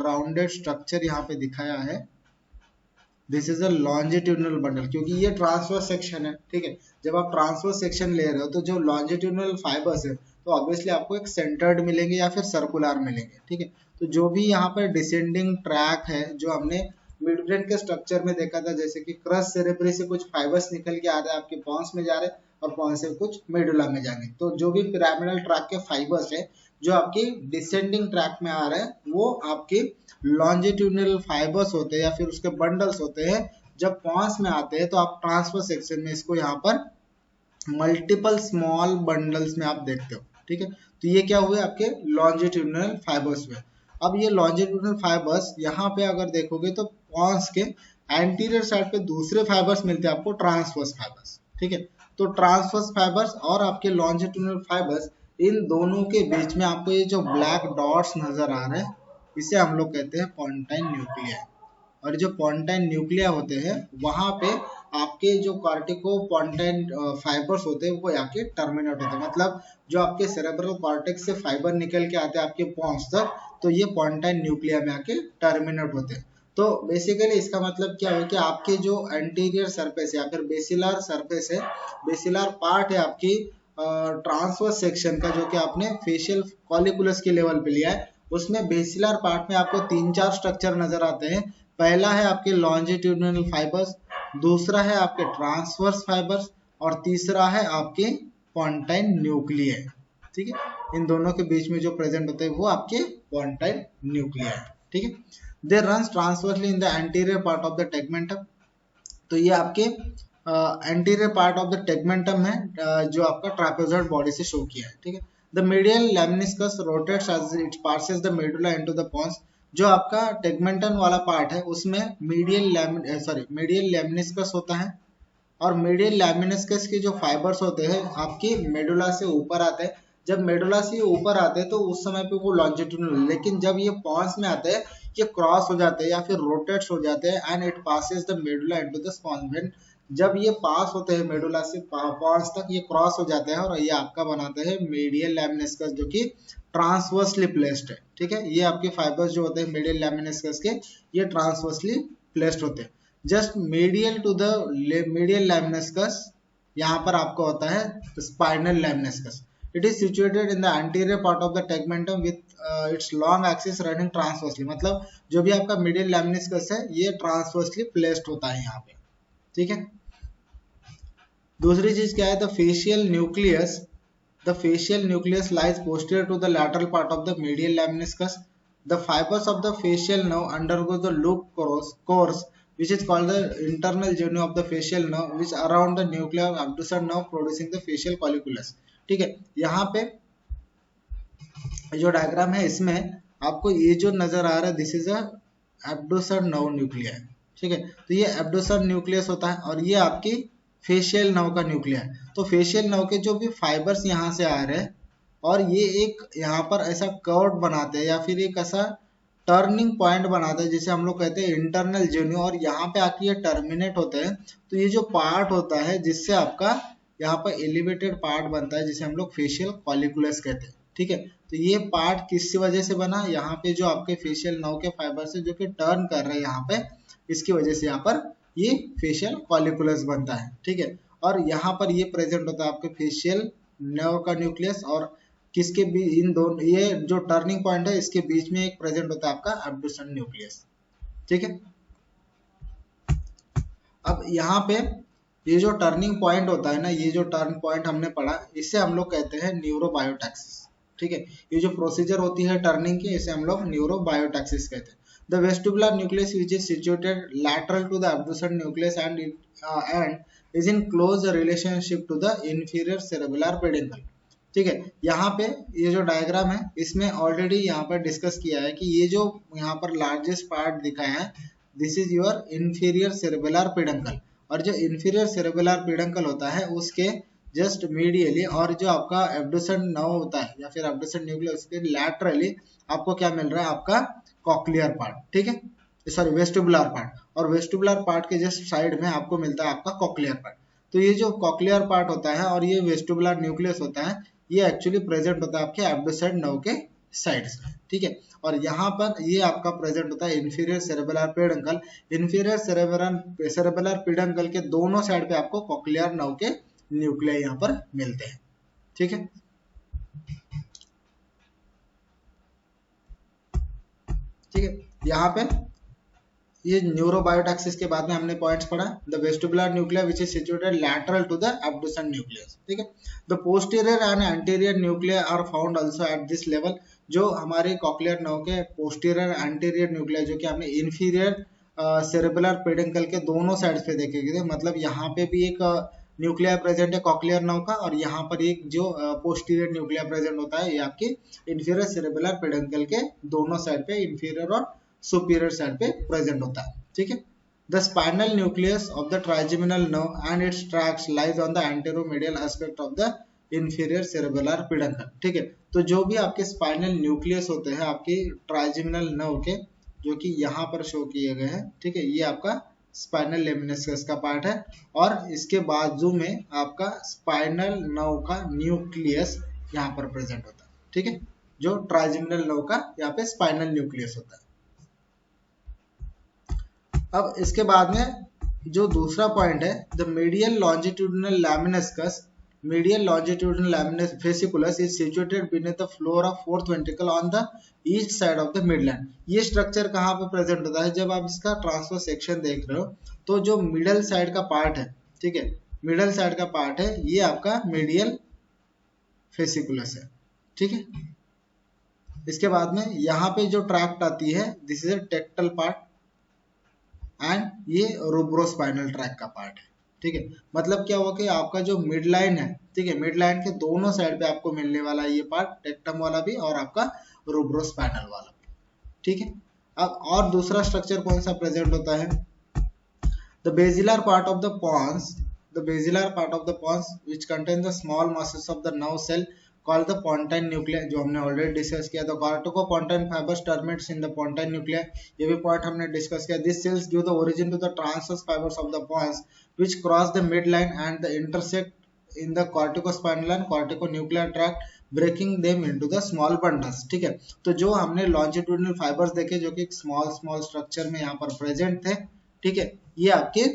Speaker 1: राउंडेड स्ट्रक्चर यहाँ पे दिखाया है this is a longitudinal bundle, क्योंकि ये ट्रांसफर सेक्शन है, ठीक है। जब आप ट्रांसफर सेक्शन ले रहे हो तो जो लॉन्जिट्यूडिनल फाइबर्स है तो ऑब्वियसली आपको एक सेंटर्ड मिलेंगे या फिर सर्कुलर मिलेंगे, ठीक है। तो जो भी यहाँ पर डिसेंडिंग ट्रैक है जो हमने मिड ब्रेन के स्ट्रक्चर में देखा था, जैसे कि क्रस सेरेब्री से कुछ फाइबर्स निकल के आ रहे हैं आपके पॉन्स में जा रहे हैं और पॉन्स से कुछ मेडुला में जाएंगे। तो जो भी पिरामिडल ट्रैक के फाइबर्स है जो आपकी डिसेंडिंग ट्रैक में आ रहे हैं वो आपके लॉन्जिट्यूडिनल फाइबर्स होते हैं या फिर उसके बंडल्स होते हैं। जब पॉन्स में आते हैं तो आप ट्रांसफर सेक्शन में इसको यहाँ पर मल्टीपल स्मॉल बंडल्स में आप देखते हो, ठीक है। तो ये क्या हुए आपके लॉन्जिट्यूडिनल फाइबर्स हुए। अब ये लॉन्जिट्यूडिनल फाइबर्स यहाँ पे अगर देखोगे तो पॉन्स के एंटीरियर साइड पे दूसरे फाइबर्स मिलते हैं आपको ट्रांसवर्स फाइबर्स, ठीक है। तो ट्रांसवर्स फाइबर्स और आपके लॉन्जिट्यूडिनल फाइबर्स, इन दोनों के बीच में आपको ये जो ब्लैक डॉट्स नजर आ रहे हैं, इसे हम लोग कहते हैं पोंटाइन न्यूक्लिया। और जो पोंटाइन न्यूक्लिया होते हैं वहां पे आपके जो कॉर्टिको पोंटाइन फाइबर्स होते हैं वो आके टर्मिनेट होते हैं। मतलब जो आपके सेरेब्रल कॉर्टेक्स से फाइबर निकल के आते हैं आपके पॉन्स तक, तो ये पोंटाइन न्यूक्लिया में आके टर्मिनेट होते हैं। तो बेसिकली इसका मतलब क्या है कि आपके जो एंटीरियर सरफेस है या फिर बेसिलर सरफेस है, बेसिलर पार्ट है आपकी ट्रांसवर्स सेक्शन का, जो कि आपने फेशियल कॉलिकुलस के लेवल पे लिया है, उसमें बेसिलर पार्ट में आपको 3-4 स्ट्रक्चर नजर आते हैं। पहला है आपके लॉन्जिट्यूडिनल फाइबर्स, दूसरा है आपके ट्रांसवर्स फाइबर्स, और तीसरा है आपके पोंटाइन न्यूक्लिया। ठीक है, इन दोनों के बीच में जो प्रेजेंट होते हैं वो आपके पोंटाइन न्यूक्लिया है। ठीक है, they runs transversely in the anterior part of the tegmentum. तो ये आपके anterior part of the tegmentum है, जो आपका ट्रापेजॉइड बॉडी से शो किया है। ठीक है, the medial lemniscus rotates as it passes the medulla into the pons. जो आपका टेगमेंटम वाला पार्ट है उसमें मीडियल लेमनिस्कस होता है, और मीडियल लेमनिस्कस के जो फाइबर्स होते हैं आपकी मेडुला से ऊपर आते हैं। जब मेडुला से ऊपर आते हैं तो उस समय पे वो लॉन्जिट्यूडिनल, लेकिन जब ये पॉन्स में आते हैं ये क्रॉस हो जाते हैं या फिर रोटेट्स हो जाते हैं, and it passes the medulla into the sponge. जब ये पास होते हैं मेडुला से पॉन्स तक, ये क्रॉस हो जाते हैं और ये आपका बनाते हैं मीडियल लेमनिस्कस, जो कि ट्रांसवर्सली प्लेस्ड है। ठीक है, ये आपके फाइबर्स जो होते हैं मीडियल लेमनिस्कस के, ये ट्रांसवर्सली प्लेस्ड होते हैं। Just medial to the medial lemniscus यहाँ पर आपका होता है spinal lemniscus. It is situated in the anterior part of the tegmentum with its long axis running transversely. मतलब जो भी आपका मीडियल लेमनिस्कस है ये ट्रांसवर्सली प्लेस्ड होता है यहाँ पे। ठीक है, दूसरी चीज क्या है, the facial nucleus. The facial nucleus lies posterior to the lateral part of the medial lemniscus. The fibers of the facial nerve undergo the loop course, which is called the internal journey of the facial nerve, which around the nuclear abductor nerve producing the facial colliculus. ठीक है, यहाँ पे जो diagram है इसमें आपको ये जो नजर आ रहा है, this is a abducens nerve nuclei. ठीक है, तो ये एब्डोसर न्यूक्लियस होता है और ये आपकी फेशियल नर्व का न्यूक्लिया है। तो फेशियल नर्व के जो भी फाइबर्स यहाँ से आ रहे हैं और ये एक यहाँ पर ऐसा कर्व बनाते हैं या फिर एक ऐसा टर्निंग पॉइंट बनाते हैं जिसे हम लोग कहते हैं इंटरनल जेन्यू, और यहाँ पे आके ये टर्मिनेट होते हैं। तो ये जो पार्ट होता है जिससे आपका यहाँ पर एलिवेटेड पार्ट बनता है जिसे हम लोग फेशियल कॉलिकुलस कहते हैं। ठीक है, तो ये पार्ट किस वजह से बना, यहाँ पे जो आपके फेशियल नर्व के फाइबर से जो कि टर्न कर रहे हैं यहाँ पे, इसकी वजह से यहाँ पर ये फेशियल कॉलिकुलस बनता है। ठीक है, और यहाँ पर ये प्रेजेंट होता है आपके फेशियल नर्व का न्यूक्लियस, और किसके भी इन दोनों, ये जो टर्निंग पॉइंट है इसके बीच में एक प्रेजेंट होता है आपका एब्डुसन न्यूक्लियस। ठीक है, अब यहाँ पे ये जो टर्निंग पॉइंट होता है ना, ये जो टर्न पॉइंट हमने पढ़ा, इसे हम लोग कहते हैं न्यूरोबायोटैक्सिस। ठीक है, ये जो प्रोसीजर होती है टर्निंग की, इसे हम लोग न्यूरोबायोटैक्सिस कहते हैं। The vestibular nucleus, which is situated lateral to the abducent nucleus and is in close relationship to the inferior cerebellar peduncle. ठीक है, यहाँ पे ये जो डायग्राम है इसमें ऑलरेडी यहाँ पर डिस्कस किया है कि ये जो यहाँ पर लार्जेस्ट पार्ट दिखाया है, this is your inferior cerebellar peduncle, और जो inferior cerebellar peduncle होता है उसके जस्ट मीडियली, और जो आपका एब्डुसेंट नर्व होता है या फिर एब्डुसेंट न्यूक्लियस उसके लैटरली आपको क्या मिल रहा है, आपका कॉक्लियर पार्ट। ठीक है, सॉरी वेस्टिबुलर पार्ट, और वेस्टिबुलर पार्ट के जस्ट साइड में आपको मिलता है आपका कॉक्लियर पार्ट। तो ये जो कॉक्लियर पार्ट होता है और ये वेस्टिबुलर न्यूक्लियस होता है, ये एक्चुअली प्रेजेंट होता है आपके एब्डुसेंट नर्व के साइड्स में। ठीक है, और यहाँ पर ये आपका प्रेजेंट होता है inferior cerebellar peduncle. Inferior cerebellar peduncle के दोनों साइड पे आपको कॉक्लियर नर्व के न्यूक्लिया यहाँ पर मिलते हैं। ठीक है, ठीक है, यहाँ पे ये न्यूरोबायोटैक्सिस के बाद में हमने पॉइंट्स पढ़ा। The vestibular nuclei which is situated lateral to the abducent nucleus. ठीक है, the posterior and anterior nuclei are found also at this level. जो हमारे कॉक्लियर नर्व के पोस्टीरियर एंटीरियर न्यूक्लिया जो कि हमें इंफीरियर सेरेबुलर पेडंकल के दोनों साइड्स पे देखे गए थे, मतलब यहाँ पे भी एक न्यूक्लिया प्रेजेंट है कॉक्लियर नर्व का, और यहाँ पर एक जो पोस्टीरियर न्यूक्लिया प्रेजेंट होता है ये आपके इंफीरियर सेरेबुलर पेडंकल के दोनों साइड पे, इंफीरियर और सुपीरियर साइड पे प्रेजेंट होता है। ठीक है, The spinal nucleus of the trigeminal nerve and its tracts lies on the anteromedial aspect of the inferior cerebellar peduncle. ठीक है, तो जो भी आपके स्पाइनल न्यूक्लियस होते हैं आपके ट्राइजेमिनल नर्व के, जो कि यहाँ पर शो किए गए हैं, ठीक है, ये आपका स्पाइनल लेमिनिस्कस का पार्ट है, और इसके बाजू में आपका स्पाइनल नर्व का न्यूक्लियस यहाँ पर प्रेजेंट होता है, ठीक है, जो ट्राइजेमिनल नर्व का यहाँ पे स्पाइनल न्यूक्लियस होता है। अब इसके बाद में जो दूसरा पॉइंट है, the medial longitudinal lemniscus, medial longitudinal lemniscus vesiculus is situated beneath the floor of fourth ventricle on the east side of the midland. ये स्ट्रक्चर कहाँ पे प्रेजेंट होता है? जब आप इसका ट्रांसफर सेक्शन देख रहे हो तो जो मिडल साइड का पार्ट है, ठीक है, मिडल साइड का पार्ट है, ये आपका मीडियल वेसिकुलस है, ठीक है। इसके बाद में यहाँ पे जो ट्रैक्ट आती है, this is a tectal part and ये रूब्रोस्पाइनल ट्रैक का पार्ट है, ठीक है। मतलब क्या हुआ कि आपका जो मिड लाइन है, ठीक है, मिड लाइन के दोनों साइड पे आपको मिलने वाला है ये पार्ट, टेक्टम वाला भी और आपका रूब्रोस्पाइनल वाला भी, ठीक है। अब और दूसरा स्ट्रक्चर कौन सा प्रेजेंट होता है? The basilar part of the pons, the basilar part of the pons which contain the small muscles of the nerve cell called the pontine nuclei, जो हमने ऑलरेडी डिस्कस किया था। corticopontine fibers terminates in the pontine nuclei, ये भी point हमने discuss किया। These cells give the origin to the transverse fibers of the pons which cross the midline and the intersect in the corticospinal and corticonuclear tract, breaking them into the small bundles, ठीक है। तो जो हमने longitudinal fibers देखे जो कि small structure में यहाँ पर प्रेजेंट थे, ठीक है, ये आपके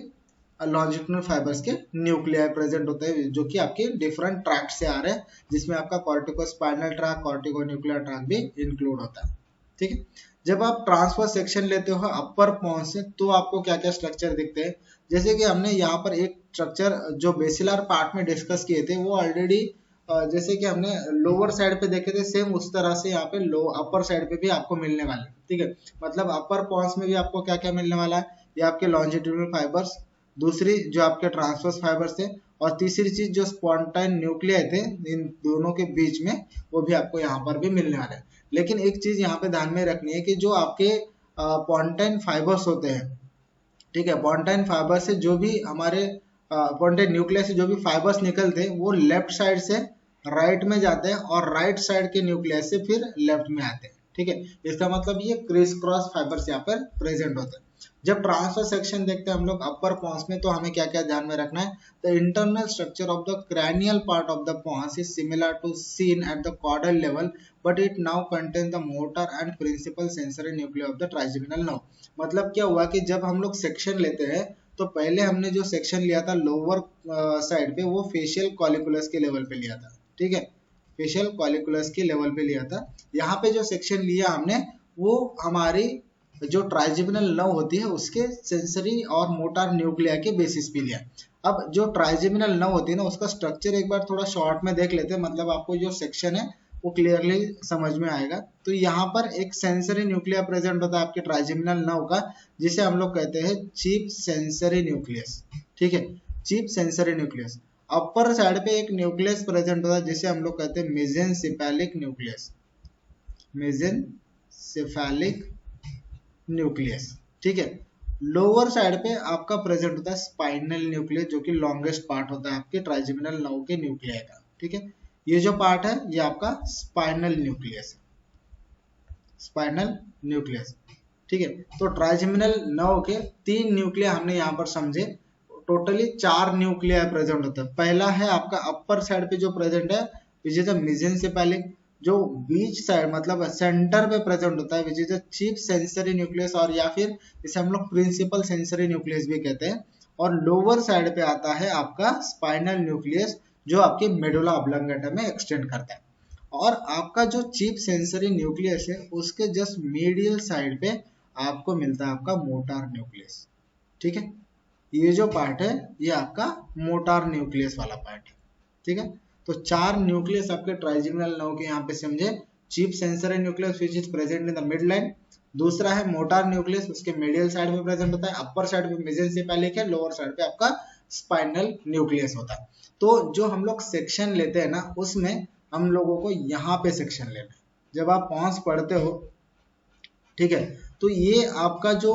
Speaker 1: लॉन्जिट्यूडिनल फाइबर्स के न्यूक्लियाई प्रेजेंट होते हैं, जो कि आपके डिफरेंट ट्रैक्ट से आ रहे हैं, जिसमें आपका कॉर्टिकोस्पाइनल ट्रैक, कॉर्टिकोन्यूक्लियर ट्रैक भी इंक्लूड होता है, ठीक है। जब आप ट्रांसफर सेक्शन लेते हो अपर पॉन्स से, तो आपको क्या क्या स्ट्रक्चर दिखते हैं? जैसे कि हमने यहाँ पर एक स्ट्रक्चर जो बेसिलर पार्ट में डिस्कस किए थे, वो ऑलरेडी जैसे कि हमने लोअर साइड पे देखे थे, सेम उस तरह से यहाँ पे अपर साइड पे भी आपको मिलने वाले, ठीक है। मतलब अपर पॉन्स में भी आपको क्या क्या मिलने वाला है? ये आपके लॉन्जिट्यूडिनल फाइबर्स, दूसरी जो आपके ट्रांसवर्स फाइबर्स थे, और तीसरी चीज जो स्पॉन्टाइन न्यूक्लियाई थे, इन दोनों के बीच में वो भी आपको यहाँ पर भी मिलने वाले हैं। लेकिन एक चीज यहाँ पे ध्यान में रखनी है कि जो आपके पॉन्टाइन फाइबर्स होते हैं, ठीक है, पॉन्टाइन फाइबर से जो भी हमारे पॉन्टाइन न्यूक्लियस से जो भी फाइबर्स निकलते हैं, वो लेफ्ट साइड से राइट में जाते हैं और राइट साइड के न्यूक्लियस से फिर लेफ्ट में आते हैं, ठीक है। इसका मतलब ये क्रिस क्रॉस फाइबर्स यहाँ पर प्रेजेंट होते हैं। जब ट्रांसफर सेक्शन देखते हैं हम लोग अपर पॉन्स में, तो हमें क्या क्या ध्यान में रखना है? The internal structure of the cranial part of the pons is similar to seen at the caudal level, but it now contain the motor and principal sensory nuclear of the trigeminal nerve. मतलब क्या हुआ कि जब हम लोग section लेते हैं, तो पहले हमने जो सेक्शन लिया था लोअर साइड पे, वो फेशियल कॉलिकुलस के लेवल पे लिया था, ठीक है, फेशियल कॉलिकुलस के लेवल पे लिया था। यहाँ पे जो सेक्शन लिया हमने, वो हमारी जो ट्राइजेमिनल नर्व होती है उसके सेंसरी और मोटर न्यूक्लिया के बेसिस पे लिया। अब जो ट्राइजेमिनल नर्व होती है ना, उसका स्ट्रक्चर एक बार थोड़ा शॉर्ट में देख लेते हैं, मतलब आपको जो सेक्शन है वो क्लियरली समझ में आएगा। तो यहाँ पर एक सेंसरी न्यूक्लिया प्रेजेंट होता है आपके ट्राइजेमिनल नर्व का, जिसे हम लोग कहते हैं चीफ सेंसरी न्यूक्लियस, ठीक है, chief sensory nucleus. Upper side पे एक न्यूक्लियस प्रेजेंट होता है जिसे हम लोग कहते हैं मेसेनसेफेलिक न्यूक्लियस, मेसेनसेफेलिक न्यूक्लियस, ठीक है। लोअर साइड पे आपका प्रेजेंट होता है स्पाइनल न्यूक्लियस, जो कि लॉन्गेस्ट पार्ट होता है आपके ट्राइजेमिनल नर्व के न्यूक्लियाई का, ठीक है। ये जो पार्ट है ये आपका स्पाइनल न्यूक्लियस है, स्पाइनल न्यूक्लियस, ठीक है। तो ट्राइजेमिनल नर्व के 3 न्यूक्लिया हमने यहाँ पर समझे, टोटली 4 न्यूक्लिया प्रेजेंट होता है। पहला है आपका अपर साइड पे जो प्रेजेंट है, विच इज द मेसेनसेफेलिक, जो बीच साइड मतलब सेंटर पे प्रेजेंट होता है, which is the chief sensory nucleus, और या फिर इसे हम लोग प्रिंसिपल सेंसरी न्यूक्लियस भी कहते हैं। और लोअर साइड पे आता है आपका स्पाइनल न्यूक्लियस, जो आपके मेडुला ऑब्लंगेटा में एक्सटेंड करता है। और आपका जो चीफ सेंसरी न्यूक्लियस है, उसके जस्ट मीडियल साइड पे आपको मिलता है आपका मोटर न्यूक्लियस, ठीक है। ये जो पार्ट है ये आपका मोटर न्यूक्लियस वाला पार्ट है, ठीक है। तो 4 न्यूक्लियस आपके ट्राइजेमिनल नर्व के यहाँ पे समझे। Chief sensory nucleus which is present in the mid line, दूसरा है मोटर न्यूक्लियस, उसके मीडियल साइड में प्रेजेंट होता है, अपर साइड पे मेसेनसेफेलिक है, लोअर साइड पे आपका स्पाइनल न्यूक्लियस होता है। तो जो हम लोग सेक्शन लेते हैं ना, उसमें हम लोगों को यहाँ पे सेक्शन लेना है। जब आप पॉन्स पढ़ते हो, ठीक है, तो ये आपका जो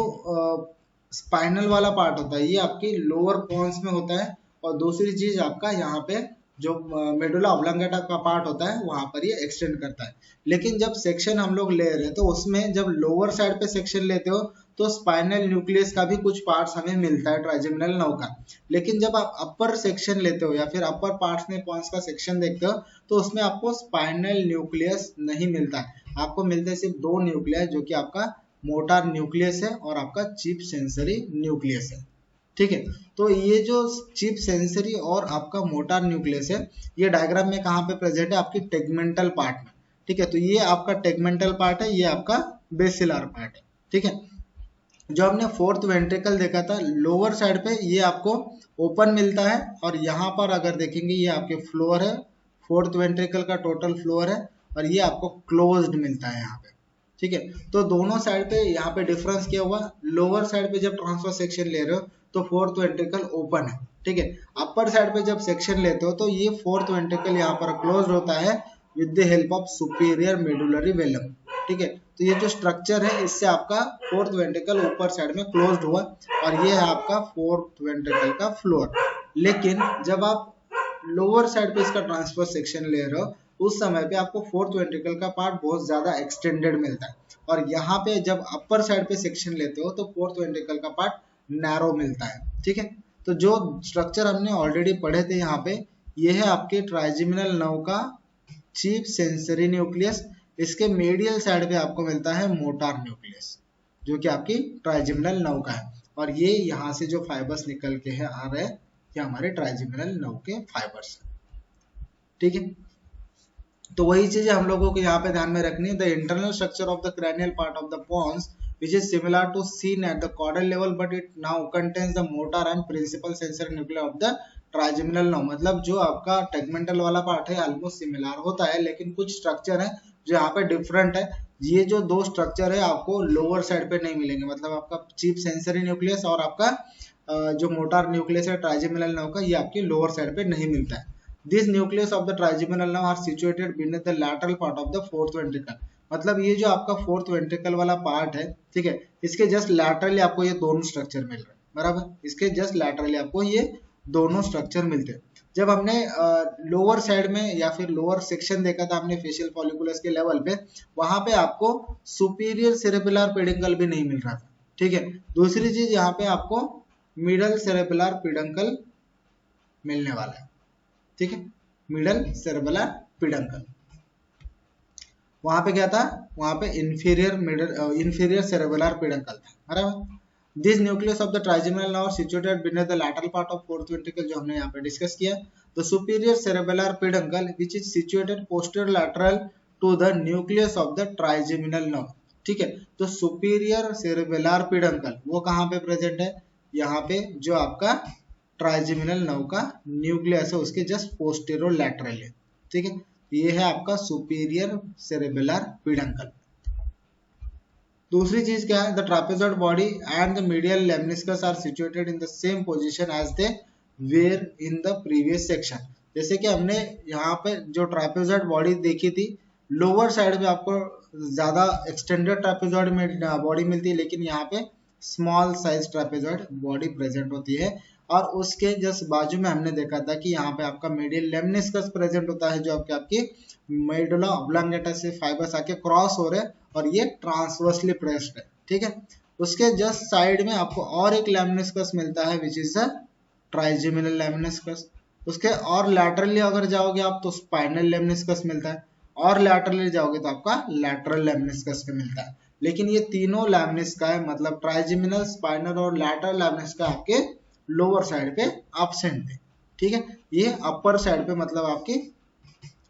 Speaker 1: स्पाइनल वाला पार्ट होता है ये आपकी लोअर पोन्स में होता है, और दूसरी चीज आपका यहाँ पे जो मेडुला ऑब्लांगेटा का पार्ट होता है वहां पर ये एक्सटेंड करता है। लेकिन जब सेक्शन हम लोग ले रहे हैं तो उसमें जब लोअर साइड पे सेक्शन लेते हो तो स्पाइनल न्यूक्लियस का भी कुछ पार्ट्स हमें मिलता है ट्राइजेमिनल नर्व का। लेकिन जब आप अपर सेक्शन लेते हो या फिर अपर पार्ट्स में पॉन्स का सेक्शन देखते हो तो उसमें आपको स्पाइनल न्यूक्लियस नहीं मिलता है, आपको मिलते हैं सिर्फ दो न्यूक्लियस जो कि आपका मोटार न्यूक्लियस है और आपका चीफ सेंसरी न्यूक्लियस है। ठीक है, तो ये जो चीफ सेंसरी और आपका मोटार न्यूक्लियस है ये डायग्राम में कहाँ पे प्रेजेंट है, आपकी टेगमेंटल पार्ट में। ठीक है, तो ये आपका टेगमेंटल पार्ट है, ये आपका बेसिलर पार्ट है। ठीक है, जो हमने फोर्थ वेंट्रिकल देखा था लोअर साइड पे ये आपको ओपन मिलता है, और यहाँ पर अगर देखेंगे ये आपके फ्लोर है, फोर्थ वेंट्रिकल का टोटल फ्लोर है, और ये आपको क्लोज्ड मिलता है यहाँ पे। ठीक है, तो दोनों साइड पे यहाँ पे डिफरेंस क्या हुआ, लोअर साइड पे जब ट्रांसफर सेक्शन ले रहे हो तो फोर्थ वेंट्रिकल ओपन है। ठीक है, अपर साइड पे जब सेक्शन लेते हो तो ये फोर्थ वेंट्रिकल यहाँ पर क्लोज होता है with the help of superior medullary velum. ठीक है, तो ये जो स्ट्रक्चर है इससे आपका फोर्थ वेंट्रिकल ऊपर साइड में क्लोज्ड हुआ, और ये है आपका फोर्थ वेंट्रिकल का फ्लोर। लेकिन जब आप लोअर साइड पे इसका ट्रांसफर सेक्शन ले रहे हो उस समय पे आपको फोर्थ वेंट्रिकल का पार्ट बहुत ज्यादा एक्सटेंडेड मिलता है, और यहाँ पे जब अपर साइड पे सेक्शन लेते हो तो फोर्थ वेंट्रिकल का पार्ट नैरो मिलता है। ठीक है, तो जो स्ट्रक्चर हमने ऑलरेडी पढ़े थे यहाँ पे, ये है आपके ट्राइजेमिनल नर्व का चीफ सेंसरी न्यूक्लियस, इसके मीडियल साइड पे आपको मिलता है मोटार न्यूक्लियस जो कि आपकी ट्राइजेमिनल नर्व का है, और ये यहाँ से जो फाइबर्स निकल के है आ रहे हैं ये हमारे ट्राइजेमिनल नर्व के फाइबर्स है। ठीक है, तो वही चीज हम लोगों को यहाँ पे ध्यान में रखनी है, the internal structure of the cranial part of the pons which is similar to seen at the caudal level but it now contains the motor and principal sensory nuclei of the trigeminal nerve। मतलब जो आपका tegmental वाला part है almost similar होता है, लेकिन कुछ structure है जो यहाँ पे डिफरेंट है। ये जो दो स्ट्रक्चर है आपको लोअर साइड पे नहीं मिलेंगे, मतलब आपका चीफ सेंसरी न्यूक्लियस और आपका जो मोटार न्यूक्लियस है ट्राइजेमिनल नर्व का, ये आपके लोअर साइड पे नहीं मिलता है। This nucleus of the trigeminal nerve are situated beneath the lateral part of the fourth ventricle. मतलब ये जो आपका फोर्थ वेंट्रिकल वाला पार्ट है, ठीक है, इसके जस्ट लैटरली आपको ये दोनों स्ट्रक्चर मिल रहे हैं, बराबर, इसके जस्ट लैटरली आपको ये दोनों स्ट्रक्चर मिलते हैं। जब हमने लोअर साइड में या फिर लोअर सेक्शन देखा था हमने फेशियल फॉलिकुलस के लेवल पे, वहां पे आपको सुपीरियर सेरेबेलर पेडिकल भी नहीं मिल रहा था। ठीक है, दूसरी चीज यहाँ पे आपको मिडल सेरेबेलर पेडिकल मिलने वाला है। ठीक है, मिडल सेरेबेलर पेडिकल, वहां पे क्या था, वहां पे इंफीरियर सेरेबेलर पेडिकल था, बराबर। This nucleus of the trigeminal nerve situated beneath the lateral part of fourth ventricle, जो हमने यहाँ पे डिस्कस किया। The superior cerebellar pedicle which is situated posterior lateral to the nucleus of the trigeminal nerve. ठीक है, तो superior cerebellar pedicle वो कहाँ पे प्रेजेंट है, यहाँ पे जो आपका ट्राइजेमिनल नर्व का न्यूक्लियस है उसके जस्ट पोस्टीरियर लैटरल है। ठीक है, ये है आपका सुपीरियर सेरेबेलर पेडिकल। दूसरी चीज क्या है, the trapezoid body and the medial lemniscus are situated in the same position as they were in the previous section. जैसे कि हमने यहाँ पे जो ट्रापेजॉइड बॉडी देखी थी, लोअर साइड में आपको ज्यादा एक्सटेंडेड ट्रापेजॉइड में बॉडी मिलती है, लेकिन यहाँ पे small size trapezoid body present होती है, और उसके जस्ट बाजू में हमने देखा था कि यहाँ पे आपका मीडियल लेमनिस्कस प्रेजेंट होता है जो आपकी मेडुला ऑब्लांगेटा से फाइबर्स आके क्रॉस हो रहे हैं और ये ट्रांसवर्सली प्रेस्ड है। ठीक है, उसके जस्ट साइड में आपको और एक लेमनिस्कस मिलता है विच इज द ट्राइजेमिनल लेमनिस्कस। उसके और लैटरली अगर जाओगे आप तो स्पाइनल लेमनिस्कस मिलता है, और लैटरली जाओगे तो आपका लैटरल लेमनिस्कस का मिलता है। लेकिन ये तीनों लेमनिस्का है, मतलब ट्राइजेमिनल, स्पाइनल और लैटरल लेमनिस्का आपके लोअर साइड पे एब्सेंट है। ठीक है, ये अपर साइड पे मतलब आपकी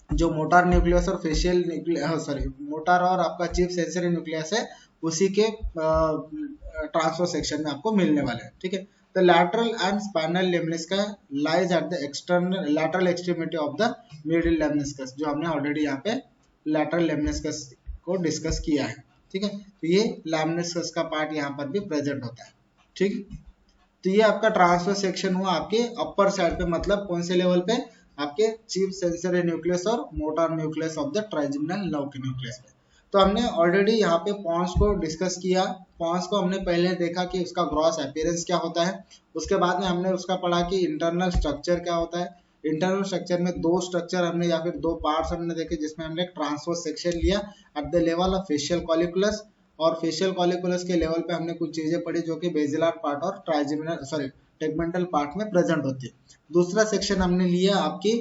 Speaker 1: जो मोटार न्यूक्लियस और फेशियल न्यूक्लियस मोटार और आपका चीफ सेंसरी न्यूक्लियस है उसी के ट्रांसफर सेक्शन में आपको मिलने वाले हैं। ठीक है, the lateral and spinal lemnisca lies at the external lateral extremity of the middle lemniscus, जो हमने ऑलरेडी यहाँ पे लैटरल लेमनिस्कस को डिस्कस किया है। ठीक है, तो ये लेमनिस्कस का पार्ट यहाँ पर भी प्रेजेंट होता है। ठीक है, तो ये आपका ट्रांसफर सेक्शन हुआ आपके अपर साइड पे, मतलब कौन से लेवल पे, आपके चीफ सेंसरी न्यूक्लियस और motor nucleus of the trigeminal nerve के न्यूक्लियस पे। तो हमने ऑलरेडी यहाँ पे पॉन्स को डिस्कस किया। पॉन्स को हमने पहले देखा कि उसका ग्रॉस अपीयरेंस क्या होता है, उसके बाद में हमने उसका पढ़ा कि इंटरनल स्ट्रक्चर क्या होता है। इंटरनल स्ट्रक्चर में दो स्ट्रक्चर हमने या फिर दो पार्ट्स हमने देखे, जिसमें हमने एक ट्रांसवर्स सेक्शन लिया at the level of facial colliculus, और फेशियल कॉलिकुलस के लेवल पे हमने कुछ चीजें पढ़ी जो कि बेसिलर पार्ट और ट्राइजेमिनल सॉरी टेगमेंटल पार्ट में प्रेजेंट होती है। दूसरा सेक्शन हमने लिया आपकी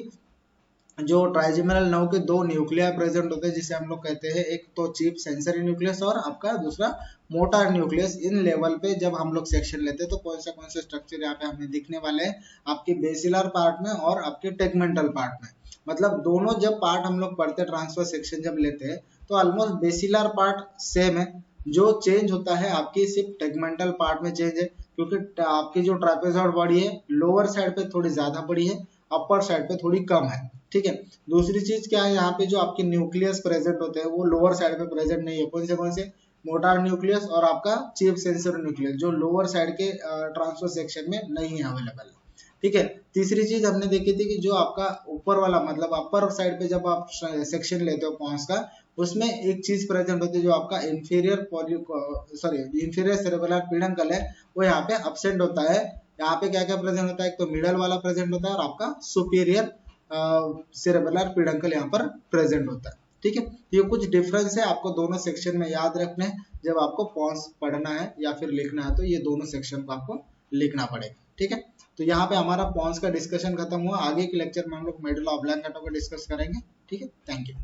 Speaker 1: जो ट्राइजेमिनल नर्व के दो न्यूक्लिया प्रेजेंट होते हैं, जिसे हम लोग कहते हैं एक तो चीप सेंसरी न्यूक्लियस और आपका दूसरा मोटर न्यूक्लियस। इन लेवल पे जब हम लोग सेक्शन लेते हैं तो कौन से स्ट्रक्चर यहाँ पे हमें दिखने वाले हैं आपके बेसिलर पार्ट में और आपके टेगमेंटल पार्ट में। मतलब दोनों जब पार्ट हम लोग पढ़ते हैं ट्रांसफर सेक्शन जब लेते हैं तो ऑलमोस्ट बेसिलर पार्ट सेम है, जो चेंज होता है आपकी सिर्फ टेगमेंटल पार्ट में चेंज है, क्योंकि आपकी जो ट्रापेजॉइड बॉडी है लोअर साइड पे थोड़ी ज्यादा बड़ी है, अपर साइड पे थोड़ी कम है, ठीक है। दूसरी चीज क्या है, यहाँ पे जो आपके न्यूक्लियस प्रेजेंट होते हैं वो लोअर साइड पे प्रेजेंट नहीं है। कौन से मोटार न्यूक्लियस और आपका चीफ सेंसर न्यूक्लियस जो लोअर साइड के ट्रांसफर सेक्शन में नहीं है अवेलेबल, ठीक है। तीसरी चीज हमने देखी थी कि जो आपका ऊपर वाला मतलब अपर साइड पे जब आप सेक्शन लेते हो पॉन्स का, उसमें एक चीज प्रेजेंट होती है जो आपका इंफीरियर सेरेब्रल पेडंकल है, वो यहाँ पे अब्सेंट होता है। यहाँ पे क्या क्या प्रेजेंट होता है, एक तो मिडल वाला प्रेजेंट होता है और आपका सुपीरियर सेरेब्रल पेडंकल यहाँ पर प्रेजेंट होता है, ठीक है। ये कुछ डिफरेंस है, आपको दोनों सेक्शन में याद रखना है। जब आपको पॉन्स पढ़ना है या फिर लिखना है तो ये दोनों सेक्शन को आपको लिखना पड़ेगा, ठीक है। तो यहाँ पे हमारा पॉन्स का डिस्कशन खत्म हुआ। आगे के लेक्चर में हम लोग मेडुला ऑब्लांगेटा को डिस्कस करेंगे, ठीक है। Thank you.